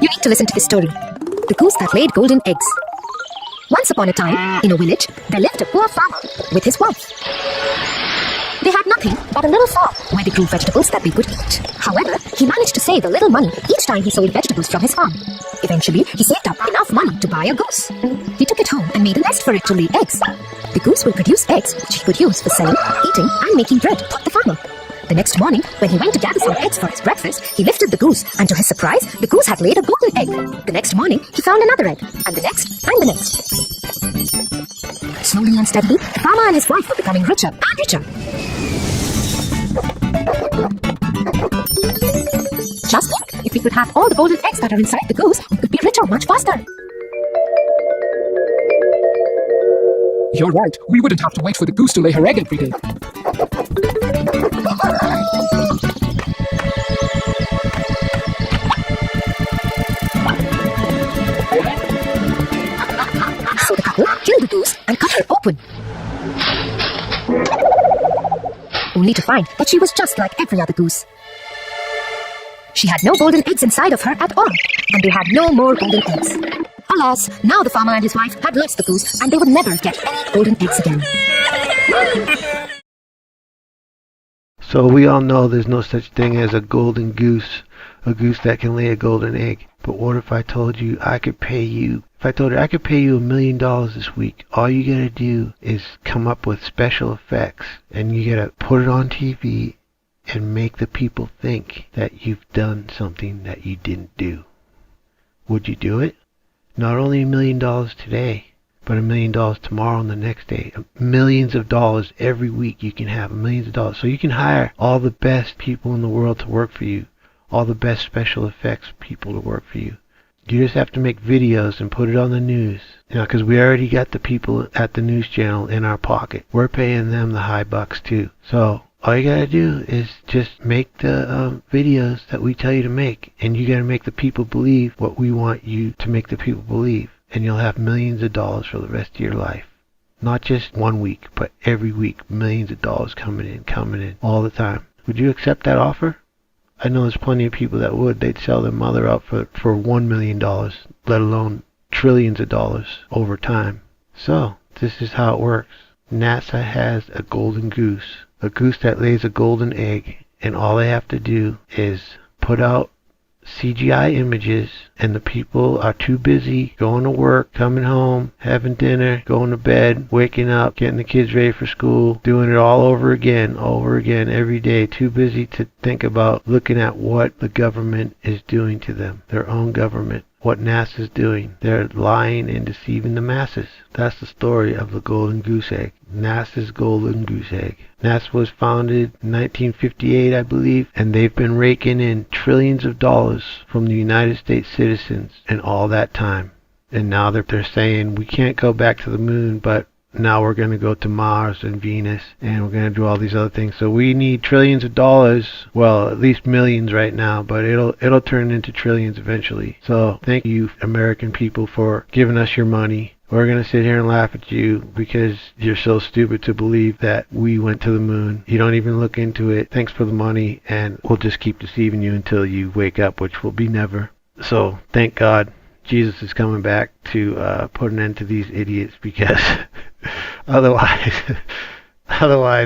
need to listen to this story. The goose that laid golden eggs. Once upon a time, in a village, there lived a poor farmer with his wife. They had nothing but a little farm where they grew vegetables that they could eat. However, he managed to save a little money each time he sold vegetables from his farm. Eventually, he saved up enough money to buy a goose. He took it home and made a nest for it to lay eggs. The goose will produce eggs which he could use for selling, eating, and making bread, thought the farmer. The next morning, when he went to gather some eggs for his breakfast, he lifted the goose, and to his surprise, the goose had laid a golden egg. The next morning, he found another egg, and the next, and the next. Slowly and steadily, the farmer and his wife were becoming richer and richer. Just think, if we could have all the golden eggs that are inside the goose, we could be richer much faster. You're right. We wouldn't have to wait for the goose to lay her egg every day. So the couple killed the goose and cut her open. Only to find that she was just like every other goose. She had no golden eggs inside of her at all, and they had no more golden eggs. Alas, now the farmer and his wife had lost the goose, and they would never get any golden eggs again. So we all know there's no such thing as a golden goose, a goose that can lay a golden egg. But what if I told you I could pay you? If I told you I could pay you $1 million this week, all you gotta do is come up with special effects, and you gotta put it on TV and make the people think that you've done something that you didn't do. Would you do it? Not only $1 million today, but $1 million tomorrow and the next day. Millions of dollars every week you can have, millions of dollars. So you can hire all the best people in the world to work for you, all the best special effects people to work for you. You just have to make videos and put it on the news. You know, because we already got the people at the news channel in our pocket. We're paying them the high bucks too. So all you gotta do is just make the videos that we tell you to make, and you gotta make the people believe what we want you to make the people believe, and you'll have millions of dollars for the rest of your life. Not just 1 week, but every week, millions of dollars coming in, all the time. Would you accept that offer? I know there's plenty of people that would. They'd sell their mother out for $1 million, let alone trillions of dollars over time. So, this is how it works. NASA has a golden goose. A goose that lays a golden egg, and all they have to do is put out CGI images, and the people are too busy going to work, coming home, having dinner, going to bed, waking up, getting the kids ready for school, doing it all over again, every day, too busy to think about looking at what the government is doing to them, their own government. What NASA's doing. They're lying and deceiving the masses. That's the story of the golden goose egg. NASA's golden goose egg. NASA was founded in 1958, I believe, and they've been raking in trillions of dollars from the United States citizens in all that time. And now they're saying we can't go back to the moon, but now we're going to go to Mars and Venus, and we're going to do all these other things. So we need trillions of dollars, well, at least millions right now, but it'll turn into trillions eventually. So thank you, American people, for giving us your money. We're going to sit here and laugh at you because you're so stupid to believe that we went to the moon. You don't even look into it. Thanks for the money, and we'll just keep deceiving you until you wake up, which will be never. So thank God Jesus is coming back to put an end to these idiots, because otherwise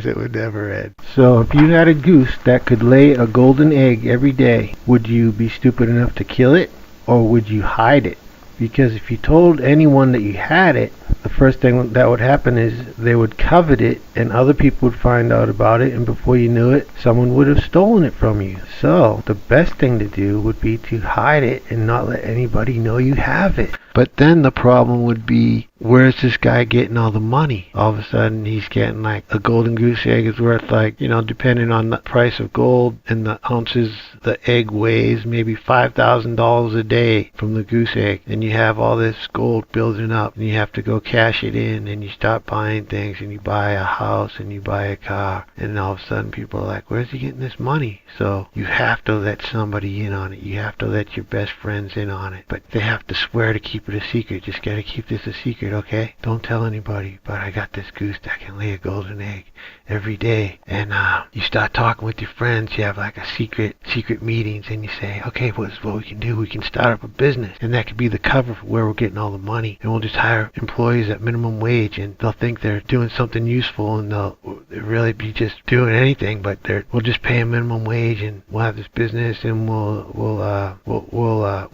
it would never end. So if you had a goose that could lay a golden egg every day, would you be stupid enough to kill it, or would you hide it? Because if you told anyone that you had it, the first thing that would happen is they would covet it, and other people would find out about it, and before you knew it, someone would have stolen it from you. So the best thing to do would be to hide it and not let anybody know you have it. But then the problem would be, where's this guy getting all the money? All of a sudden he's getting like a golden goose egg is worth, like, you know, depending on the price of gold and the ounces the egg weighs, maybe $5,000 a day from the goose egg. And you have all this gold building up and you have to go cash it in, and you start buying things and you buy a house and you buy a car, and all of a sudden people are like, where's he getting this money? So you have to let somebody in on it. You have to let your best friends in on it, but they have to swear to keep it a secret. Just gotta keep this a secret, okay? Don't tell anybody, but I got this goose that can lay a golden egg every day. And you start talking with your friends. You have like a secret meetings, and you say, okay, what's what we can do? We can start up a business, and that could be the cover for where we're getting all the money. And we'll just hire employees at minimum wage, and they'll think they're doing something useful, and they'll really be just doing anything, but we'll just pay a minimum wage, and we'll have this business, and we'll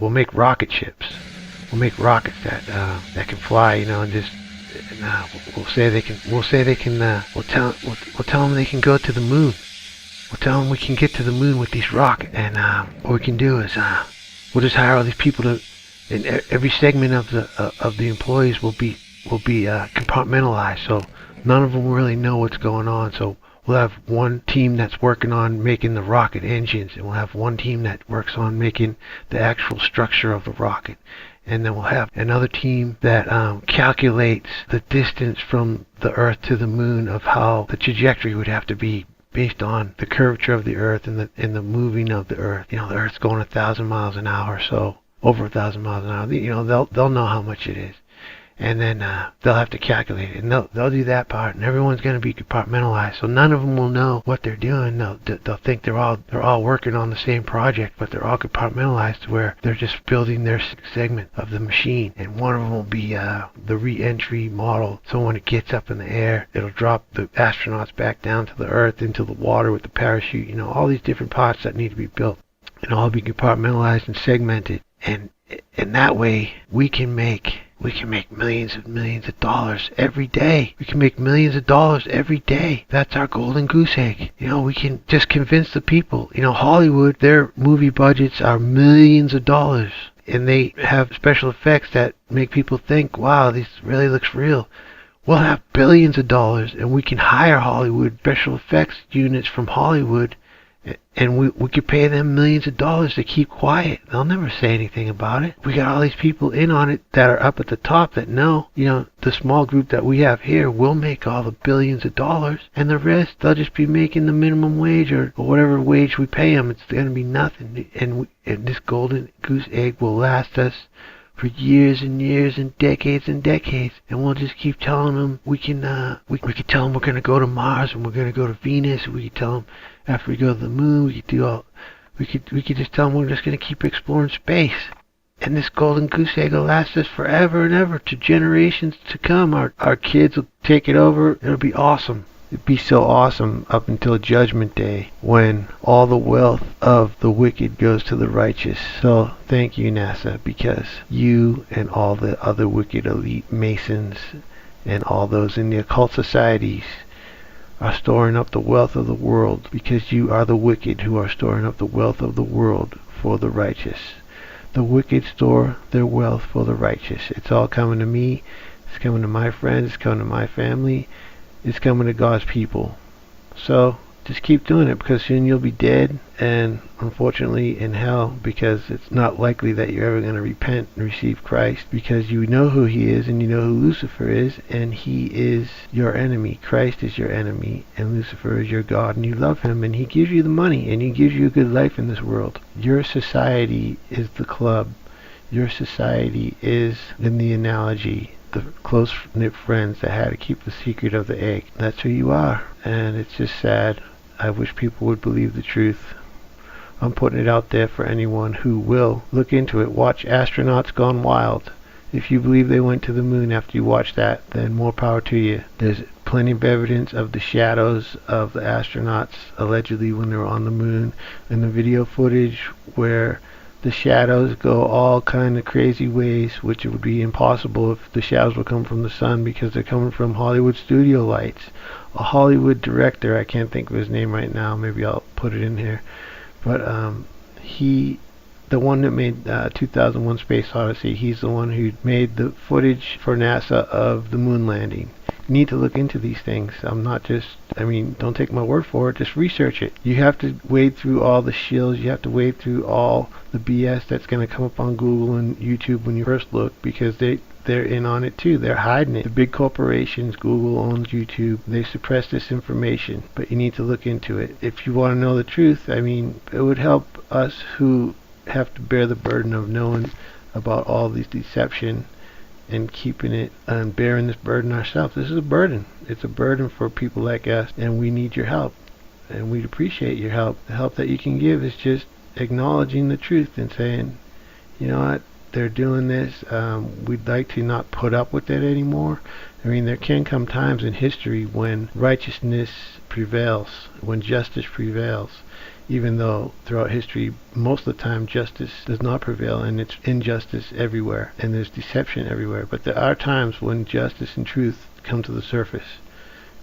make rocket ships. We'll make rockets that can fly, and just. We'll tell them they can go to the moon. We'll tell them we can get to the moon with these rockets, and what we can do is we'll just hire all these people to, and every segment of the employees will be compartmentalized, so none of them will really know what's going on. So we'll have one team that's working on making the rocket engines, and we'll have one team that works on making the actual structure of the rocket. And then we'll have another team that calculates the distance from the Earth to the moon, of how the trajectory would have to be based on the curvature of the Earth and the moving of the Earth. The Earth's going 1,000 miles an hour, so over 1,000 miles an hour. They'll know how much it is. And then they'll have to calculate it, and they'll do that part, and everyone's going to be compartmentalized, so none of them will know what they're doing. They'll think they're all working on the same project, but they're all compartmentalized to where they're just building their segment of the machine. And one of them will be the re-entry model, so when it gets up in the air, it'll drop the astronauts back down to the Earth into the water with the parachute. All these different parts that need to be built, and all be compartmentalized and segmented, and that way we can make millions and millions of dollars every day. We can make millions of dollars every day. That's our golden goose egg. We can just convince the people. Hollywood, their movie budgets are millions of dollars, and they have special effects that make people think, wow, this really looks real. We'll have billions of dollars, and we can hire Hollywood special effects units from Hollywood, and we could pay them millions of dollars to keep quiet. They'll never say anything about it. We got all these people in on it that are up at the top that know, the small group that we have here will make all the billions of dollars, and the rest, they'll just be making the minimum wage or whatever wage we pay them. It's going to be nothing. And this golden goose egg will last us for years and years and decades, and we'll just keep telling them we can tell them we're going to go to Mars, and we're going to go to Venus, and we can tell them after we go to the moon, we could just tell them we're just going to keep exploring space. And this golden goose egg will last us forever and ever, to generations to come. Our kids will take it over. It'll be awesome. It'd be so awesome up until Judgment Day, when all the wealth of the wicked goes to the righteous. So thank you, NASA, because you and all the other wicked elite Masons and all those in the occult societies are storing up the wealth of the world, because you are the wicked who are storing up the wealth of the world for the righteous. The wicked store their wealth for the righteous. It's all coming to me. It's coming to my friends. It's coming to my family. It's coming to God's people. So just keep doing it, because soon you'll be dead, and unfortunately in hell, because it's not likely that you're ever going to repent and receive Christ, because you know who he is, and you know who Lucifer is, and he is your enemy. Christ is your enemy, and Lucifer is your God, and you love him, and he gives you the money, and he gives you a good life in this world. Your society is the club. Your society is, in the analogy, the close-knit friends that had to keep the secret of the egg. That's who you are, and it's just sad. I wish people would believe the truth. I'm putting it out there for anyone who will look into it. Watch Astronauts Gone Wild. If you believe they went to the moon after you watch that, then more power to you. There's plenty of evidence of the shadows of the astronauts allegedly when they were on the moon, and the video footage where the shadows go all kind of crazy ways, which it would be impossible if the shadows would come from the sun, because they're coming from Hollywood studio lights. A Hollywood director, I can't think of his name right now, maybe I'll put it in here, but the one that made 2001 Space Odyssey, he's the one who made the footage for NASA of the moon landing. You need to look into these things. Don't take my word for it. Just research it. You have to wade through all the shills. You have to wade through all the BS that's going to come up on Google and YouTube when you first look, because they're in on it too. They're hiding it. The big corporations, Google owns YouTube, they suppress this information, but you need to look into it. If you want to know the truth, it would help us who have to bear the burden of knowing about all these deception and keeping it and bearing this burden ourselves. This is a burden. It's a burden for people like us, and we need your help, and we'd appreciate your help. The help that you can give is just acknowledging the truth and saying, you know what, they're doing this. We'd like to not put up with it anymore. There can come times in history when righteousness prevails, when justice prevails, even though throughout history most of the time justice does not prevail, and it's injustice everywhere and there's deception everywhere. But there are times when justice and truth come to the surface.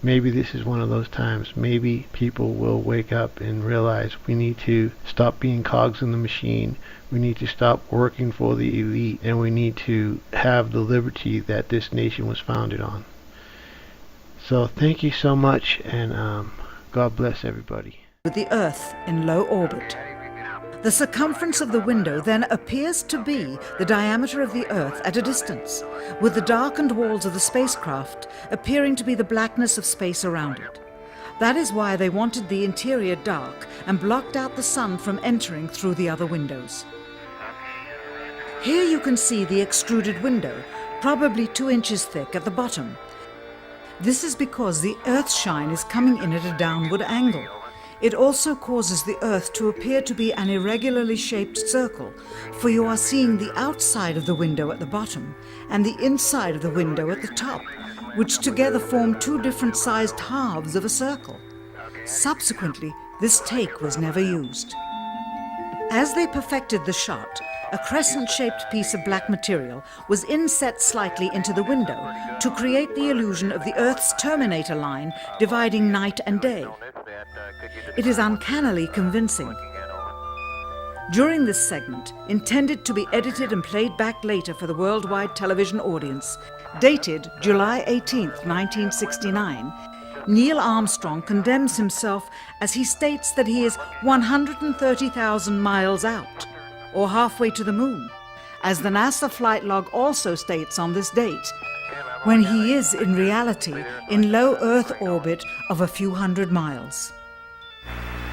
Maybe this is one of those times. Maybe people will wake up and realize we need to stop being cogs in the machine. We need to stop working for the elite, and we need to have the liberty that this nation was founded on. So thank you so much, and God bless everybody. With the Earth in low orbit. The circumference of the window then appears to be the diameter of the Earth at a distance, with the darkened walls of the spacecraft appearing to be the blackness of space around it. That is why they wanted the interior dark and blocked out the sun from entering through the other windows. Here you can see the extruded window, probably 2 inches thick at the bottom. This is because the Earth's shine is coming in at a downward angle. It also causes the Earth to appear to be an irregularly shaped circle, for you are seeing the outside of the window at the bottom and the inside of the window at the top, which together form 2 different sized halves of a circle. Subsequently, this take was never used. As they perfected the shot, a crescent-shaped piece of black material was inset slightly into the window to create the illusion of the Earth's terminator line dividing night and day. It is uncannily convincing. During this segment, intended to be edited and played back later for the worldwide television audience, dated July 18, 1969, Neil Armstrong condemns himself as he states that he is 130,000 miles out, or halfway to the moon, as the NASA flight log also states on this date, when he is in reality in low Earth orbit of a few hundred miles.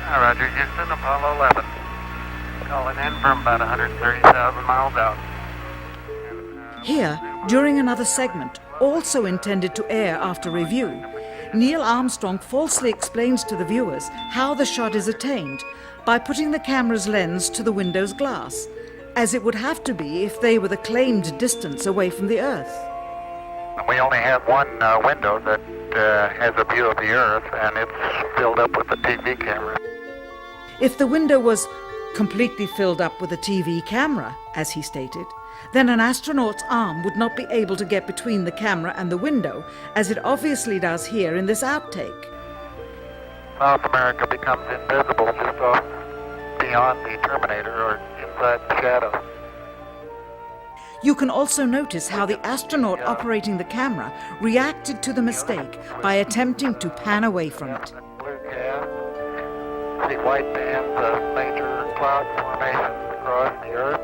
Roger, Houston, Apollo 11. Calling in from about 130,000 miles out. Here, during another segment, also intended to air after review, Neil Armstrong falsely explains to the viewers how the shot is attained by putting the camera's lens to the window's glass, as it would have to be if they were the claimed distance away from the Earth. We only have one window that has a view of the Earth, and it's filled up with the TV camera. If the window was completely filled up with a TV camera, as he stated, then an astronaut's arm would not be able to get between the camera and the window, as it obviously does here in this outtake. South America becomes invisible just off beyond the Terminator or inside the shadow. You can also notice how the astronaut operating the camera reacted to the mistake by attempting to pan away from it. Blue cast. See white bands of major cloud formations across the Earth.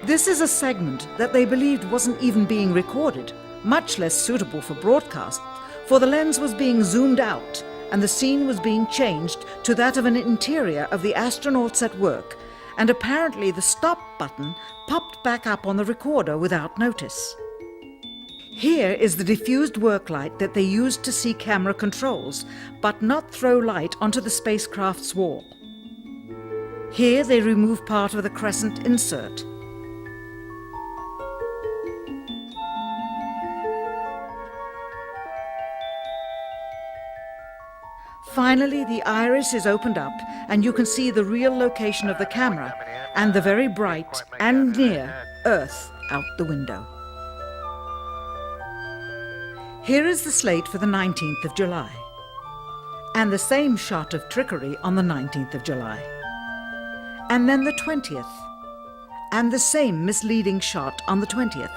This is a segment that they believed wasn't even being recorded, much less suitable for broadcast, for the lens was being zoomed out and the scene was being changed to that of an interior of the astronauts at work, and apparently the stop button popped back up on the recorder without notice. Here is the diffused work light that they used to see camera controls, but not throw light onto the spacecraft's wall. Here they remove part of the crescent insert. Finally, the iris is opened up and you can see the real location of the camera and the very bright and near Earth out the window. Here is the slate for the 19th of July, and the same shot of trickery on the 19th of July, and then the 20th, and the same misleading shot on the 20th.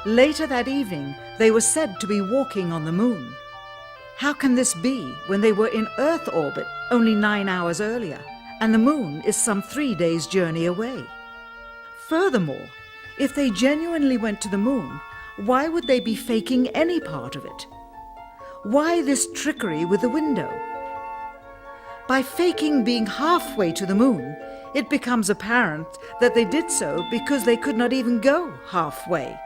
Later that evening, they were said to be walking on the moon. How can this be when they were in Earth orbit only 9 hours earlier, and the moon is some 3 days' journey away? Furthermore, if they genuinely went to the moon, why would they be faking any part of it? Why this trickery with the window? By faking being halfway to the moon, it becomes apparent that they did so because they could not even go halfway.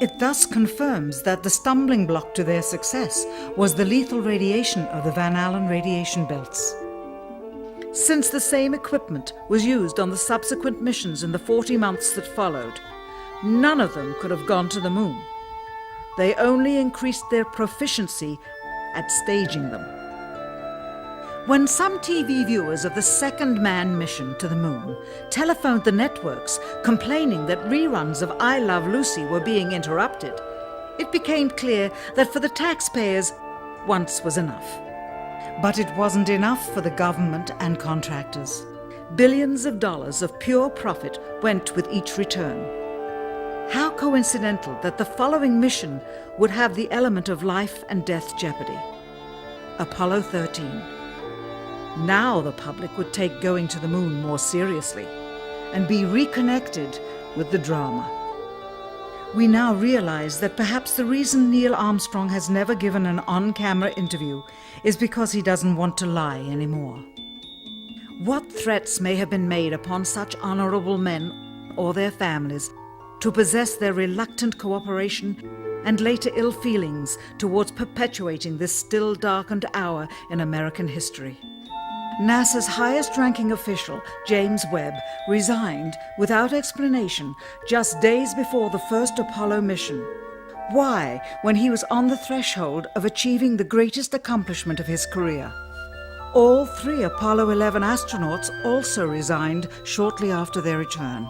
It thus confirms that the stumbling block to their success was the lethal radiation of the Van Allen radiation belts. Since the same equipment was used on the subsequent missions in the 40 months that followed, none of them could have gone to the moon. They only increased their proficiency at staging them. When some TV viewers of the second manned mission to the moon telephoned the networks complaining that reruns of I Love Lucy were being interrupted, it became clear that for the taxpayers, once was enough. But it wasn't enough for the government and contractors. Billions of dollars of pure profit went with each return. How coincidental that the following mission would have the element of life and death jeopardy. Apollo 13. Now the public would take going to the moon more seriously and be reconnected with the drama. We now realize that perhaps the reason Neil Armstrong has never given an on-camera interview is because he doesn't want to lie anymore. What threats may have been made upon such honorable men or their families to possess their reluctant cooperation and later ill feelings towards perpetuating this still darkened hour in American history? NASA's highest-ranking official, James Webb, resigned without explanation just days before the first Apollo mission. Why, when he was on the threshold of achieving the greatest accomplishment of his career? All 3 Apollo 11 astronauts also resigned shortly after their return.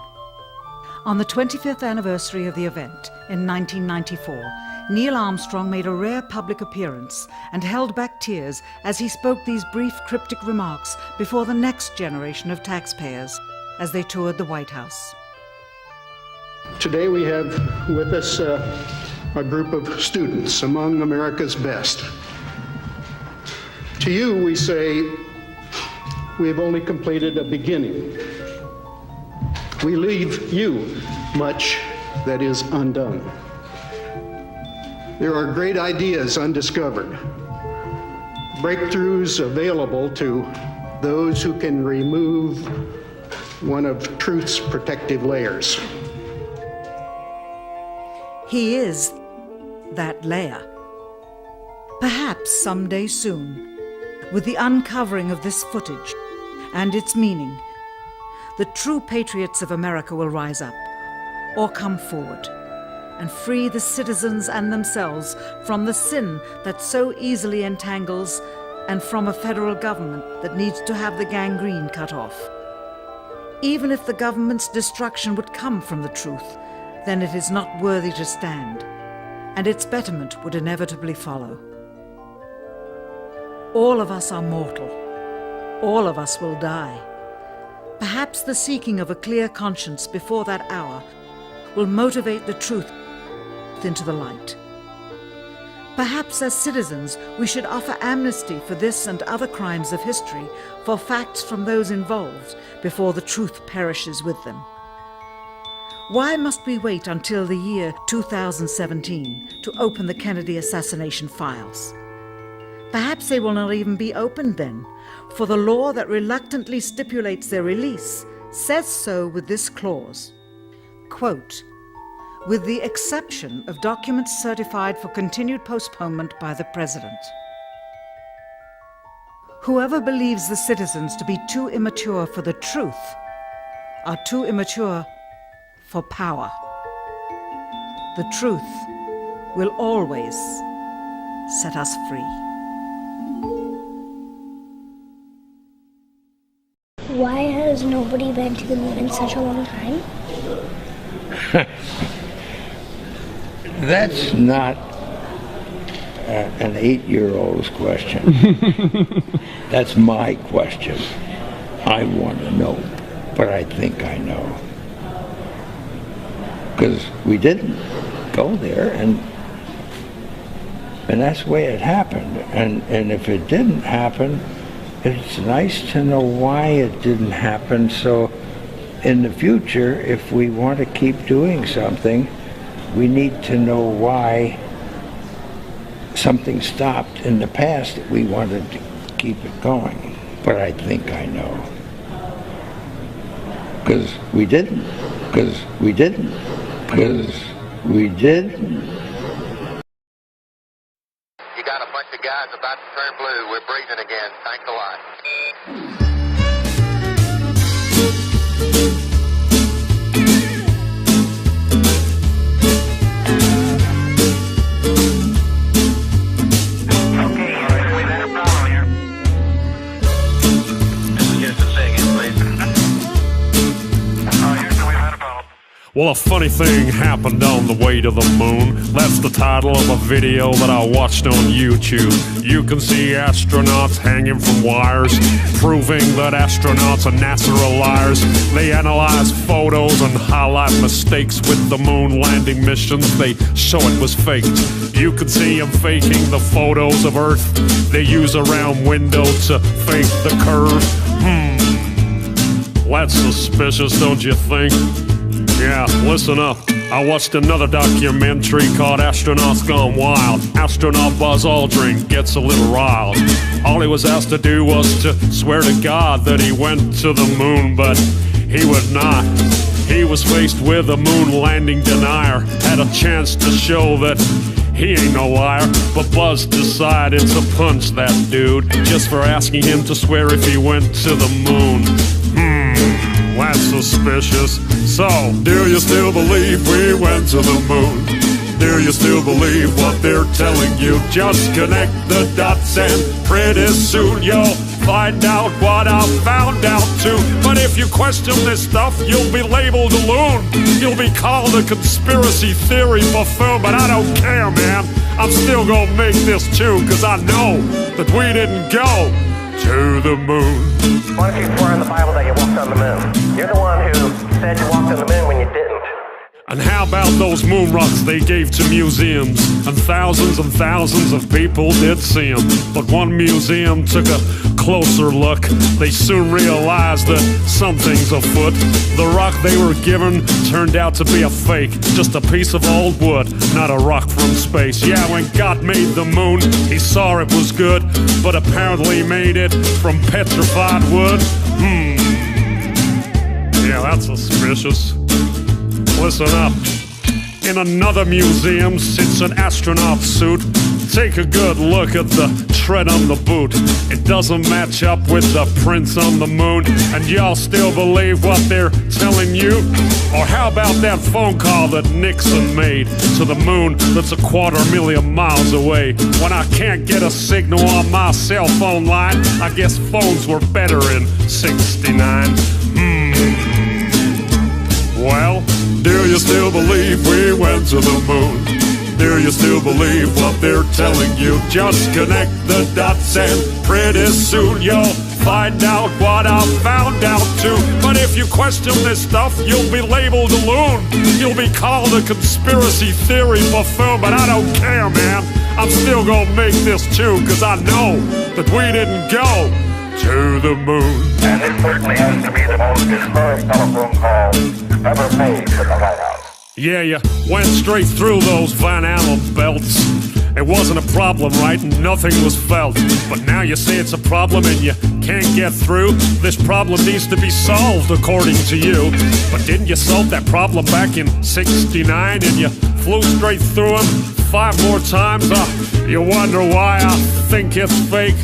On the 25th anniversary of the event in 1994, Neil Armstrong made a rare public appearance and held back tears as he spoke these brief cryptic remarks before the next generation of taxpayers as they toured the White House. Today we have with us a group of students among America's best. To you we say, we have only completed a beginning. We leave you much that is undone. There are great ideas undiscovered, breakthroughs available to those who can remove one of truth's protective layers. He is that layer. Perhaps someday soon, with the uncovering of this footage and its meaning, the true patriots of America will rise up or come forward and free the citizens and themselves from the sin that so easily entangles and from a federal government that needs to have the gangrene cut off. Even if the government's destruction would come from the truth, then it is not worthy to stand, and its betterment would inevitably follow. All of us are mortal. All of us will die. Perhaps the seeking of a clear conscience before that hour will motivate the truth into the light. Perhaps as citizens we should offer amnesty for this and other crimes of history, for facts from those involved, before the truth perishes with them. Why must we wait until the year 2017 to open the Kennedy assassination files? Perhaps they will not even be opened then, for the law that reluctantly stipulates their release says so with this clause, quote, with the exception of documents certified for continued postponement by the President. Whoever believes the citizens to be too immature for the truth are too immature for power. The truth will always set us free. Why has nobody been to the moon in such a long time? That's not an 8-year-old's question. That's my question. I want to know, but I think I know. Because we didn't go there, and that's the way it happened. And if it didn't happen, it's nice to know why it didn't happen, so in the future, if we want to keep doing something, we need to know why something stopped in the past that we wanted to keep it going. But I think I know. Because we didn't. Because we didn't. Because we didn't. You got a bunch of guys about to turn blue. We're breathing again. Thanks a lot. Well, a funny thing happened on the way to the moon. That's the title of a video that I watched on YouTube. You can see astronauts hanging from wires, proving that astronauts and NASA are liars. They analyze photos and highlight mistakes with the moon landing missions. They show it was faked. You can see them faking the photos of Earth. They use a round window to fake the curve. That's suspicious, don't you think? Yeah, listen up. I watched another documentary called Astronauts Gone Wild. Astronaut Buzz Aldrin gets a little riled. All he was asked to do was to swear to God that he went to the moon, but he would not. He was faced with a moon landing denier. Had a chance to show that he ain't no liar, but Buzz decided to punch that dude just for asking him to swear if he went to the moon. That's suspicious. So, do you still believe we went to the moon? Do you still believe what they're telling you? Just connect the dots and pretty soon you'll find out what I found out too. But if you question this stuff, you'll be labeled a loon. You'll be called a conspiracy theory buffoon, but I don't care, man. I'm still gonna make this tune, cause I know that we didn't go to the moon. Why don't you swear in the Bible that you walked on the moon? You're the one who said you walked on the moon when you didn't. And how about those moon rocks they gave to museums? And thousands of people did see them. But one museum took a closer look. They soon realized that something's afoot. The rock they were given turned out to be a fake. Just a piece of old wood, not a rock from space. Yeah, when God made the moon, he saw it was good, but apparently made it from petrified wood. Yeah, that's suspicious. Listen up. In another museum sits an astronaut suit. Take a good look at the tread on the boot. It doesn't match up with the prints on the moon. And y'all still believe what they're telling you? Or how about that phone call that Nixon made to the moon that's 250,000 miles away? When I can't get a signal on my cell phone line, I guess phones were better in '69. Well, do you still believe we went to the moon? Do you still believe what they're telling you? Just connect the dots and pretty soon you'll find out what I found out too. But if you question this stuff, you'll be labeled a loon. You'll be called a conspiracy theory buffoon, but I don't care, man. I'm still gonna make this tune, cause I know that we didn't go to the moon. And it certainly has to be the most historic telephone call ever made to the White House. Yeah, you went straight through those Van Allen belts. It wasn't a problem, right? Nothing was felt. But now you say it's a problem and you can't get through. This problem needs to be solved, according to you. But didn't you solve that problem back in '69 and you flew straight through them 5 more times? You wonder why I think it's fake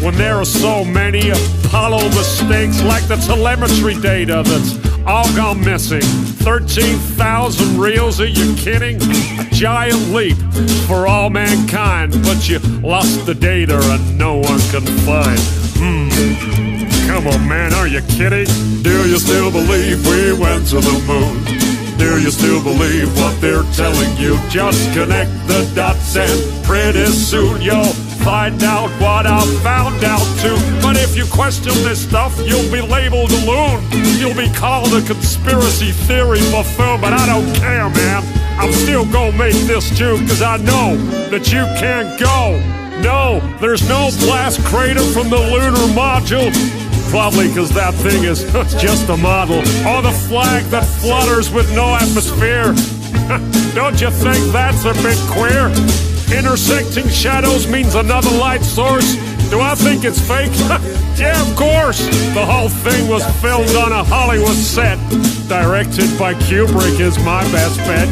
when there are so many Apollo mistakes, like the telemetry data that's all gone missing. 13,000 reels, are you kidding? A giant leap for all mankind, but you lost the data and no one can find. Come on, man, are you kidding? Do you still believe we went to the moon? Do you still believe what they're telling you? Just connect the dots and pretty soon you'll find out what I found out too. But if you question this stuff, you'll be labeled a loon. You'll be called a conspiracy theory buffoon, but I don't care, man. I'm still gonna make this joke, cause I know that you can't go. No, there's no blast crater from the lunar module. Probably cause that thing is just a model. Or the flag that flutters with no atmosphere. Don't you think that's a bit queer? Intersecting shadows means another light source. Do I think it's fake? Yeah, of course. The whole thing was filmed on a Hollywood set. Directed by Kubrick is my best bet.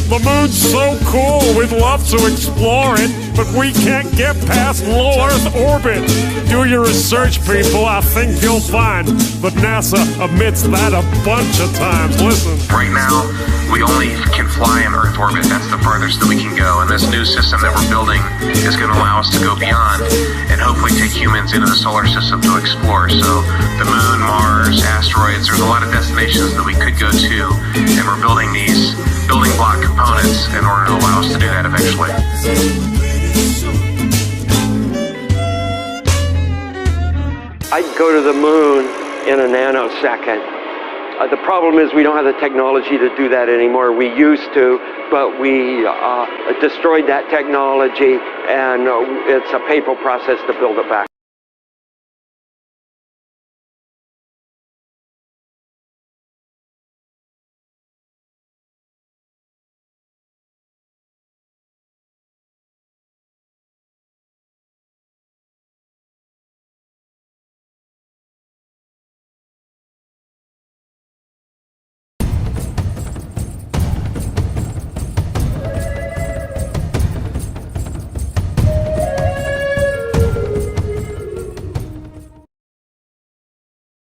The moon's so cool, we'd love to explore it, but we can't get past low Earth orbit. Do your research, people, I think you'll find. But NASA admits that a bunch of times. Listen. Right now, we only can fly in Earth orbit. That's the farthest that we can go. And this new system that we're building is going to allow us to go beyond and hopefully take humans into the solar system to explore. So the moon, Mars, asteroids, there's a lot of destinations that we could go to. And we're building these building block components in order to allow us to do that eventually. I'd go to the moon in a nanosecond. The problem is we don't have the technology to do that anymore. We used to, but we destroyed that technology, and it's a painful process to build it back.